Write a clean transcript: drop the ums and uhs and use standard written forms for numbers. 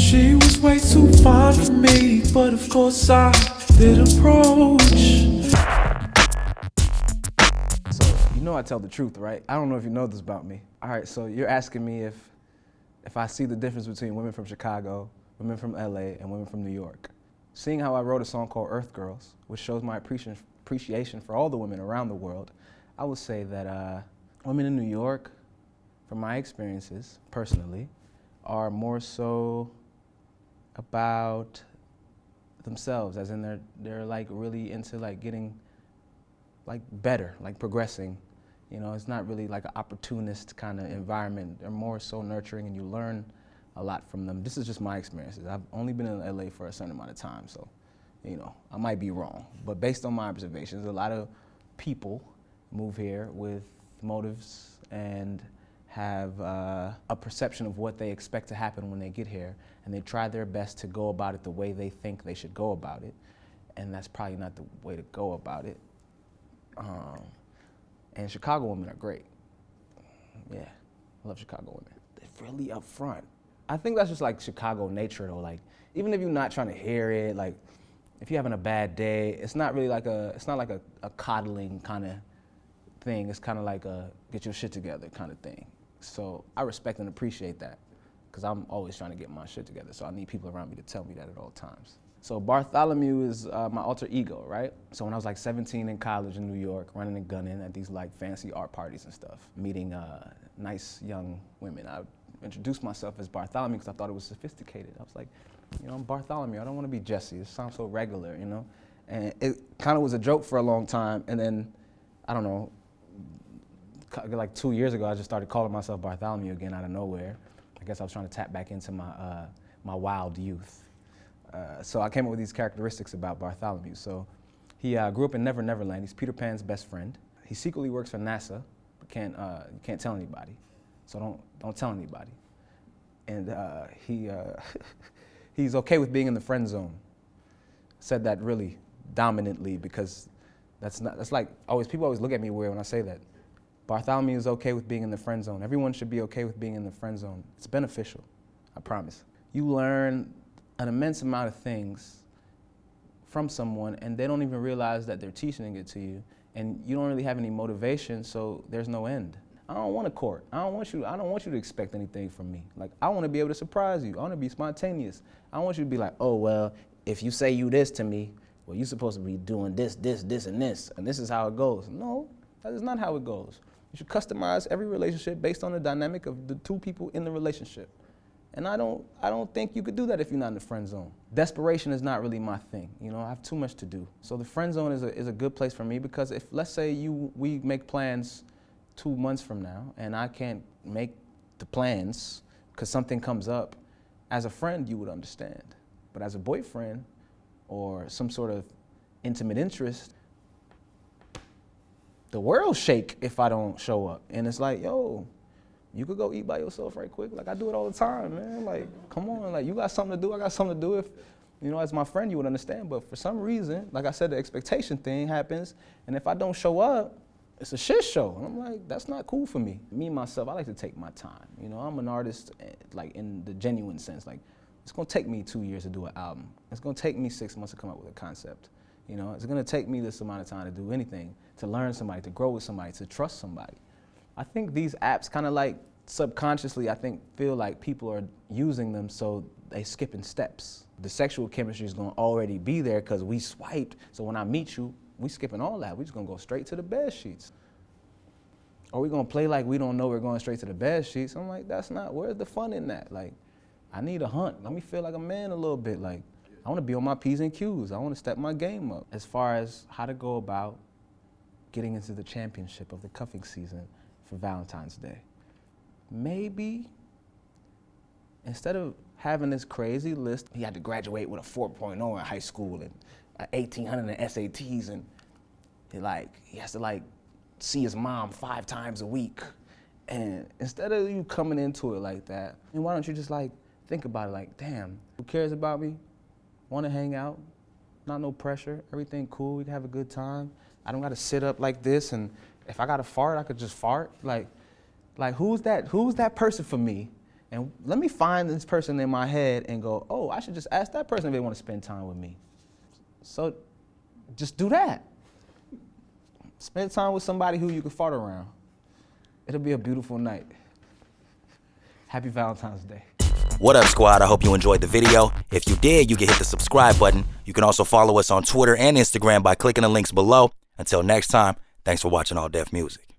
She was way too fine for me, but of course I did approach. So, you know I tell the truth, right? I don't know if you know this about me. All right, so you're asking me if I see the difference between women from Chicago, women from LA, and women from New York. Seeing how I wrote a song called Earth Girls, which shows my appreciation for all the women around the world, I would say that women in New York, from my experiences, personally, are more so about themselves, as in they're like really into like getting like better, like progressing. You know, it's not really like an opportunist kind of environment. They're more so nurturing and you learn a lot from them. This is just my experiences. I've only been in LA for a certain amount of time, so, you know, I might be wrong. But based on my observations, a lot of people move here with motives and have a perception of what they expect to happen when they get here, and they try their best to go about it the way they think they should go about it, and that's probably not the way to go about it. And Chicago women are great. Yeah, I love Chicago women. They're really upfront. I think that's just like Chicago nature though. Like, even if you're not trying to hear it, like, if you're having a bad day, it's not really like it's not like a coddling kind of thing. It's kind of like a get your shit together kind of thing. So I respect and appreciate that, because I'm always trying to get my shit together. So I need people around me to tell me that at all times. So Bartholomew is my alter ego, right? So when I was like 17 in college in New York, running and gunning at these like fancy art parties and stuff, meeting nice young women, I introduced myself as Bartholomew because I thought it was sophisticated. I was like, you know, I'm Bartholomew. I don't want to be Jesse. It sounds so regular, you know? And it kind of was a joke for a long time. And then, I don't know, like 2 years ago, I just started calling myself Bartholomew again out of nowhere. I guess I was trying to tap back into my wild youth. So I came up with these characteristics about Bartholomew. So he grew up in Never Never Land. He's Peter Pan's best friend. He secretly works for NASA, but you can't tell anybody. So don't tell anybody. And he's okay with being in the friend zone. Said that really dominantly because that's like people always look at me weird when I say that. Bartholomew is okay with being in the friend zone. Everyone should be okay with being in the friend zone. It's beneficial, I promise. You learn an immense amount of things from someone and they don't even realize that they're teaching it to you, and you don't really have any motivation, so there's no end. I don't want a court. I don't want you to expect anything from me. Like, I want to be able to surprise you. I want to be spontaneous. I want you to be like, oh, well, if you say you this to me, well, you're supposed to be doing this, and this is how it goes. No, that is not how it goes. You should customize every relationship based on the dynamic of the two people in the relationship. And I don't think you could do that if you're not in the friend zone. Desperation is not really my thing. You know, I have too much to do. So the friend zone is a good place for me, because if, let's say we make plans 2 months from now and I can't make the plans because something comes up, as a friend you would understand. But as a boyfriend or some sort of intimate interest, the world shake if I don't show up. And it's like, yo, you could go eat by yourself right quick. Like, I do it all the time, man. Like, come on, like, you got something to do, I got something to do. If, you know, as my friend, you would understand. But for some reason, like I said, the expectation thing happens. And if I don't show up, it's a shit show. And I'm like, that's not cool for me. Me, myself, I like to take my time. You know, I'm an artist, like, in the genuine sense. Like, it's gonna take me 2 years to do an album. It's gonna take me 6 months to come up with a concept. You know, it's gonna take me this amount of time to do anything, to learn somebody, to grow with somebody, to trust somebody. I think these apps kind of like subconsciously, I think, feel like people are using them so they skipping steps. The sexual chemistry is gonna already be there because we swiped. So when I meet you, we skipping all that. We just gonna go straight to the bed sheets. Or we gonna play like we don't know we're going straight to the bed sheets. I'm like, that's not, where's the fun in that? Like, I need a hunt. Let me feel like a man a little bit. Like, I wanna be on my P's and Q's. I wanna step my game up. As far as how to go about getting into the championship of the cuffing season for Valentine's Day. Maybe instead of having this crazy list, he had to graduate with a 4.0 in high school and 1,800 in SATs, and he has to see his mom 5 times a week. And instead of you coming into it like that, and why don't you just think about it like, damn, who cares about me? Want to hang out? Not no pressure. Everything cool. We can have a good time. I don't got to sit up like this, and if I got to fart, I could just fart. Like who's that person for me? And let me find this person in my head and go, oh, I should just ask that person if they want to spend time with me. So just do that. Spend time with somebody who you can fart around. It'll be a beautiful night. Happy Valentine's Day. What up, squad? I hope you enjoyed the video. If you did, you can hit the subscribe button. You can also follow us on Twitter and Instagram by clicking the links below. Until next time, thanks for watching All Def Music.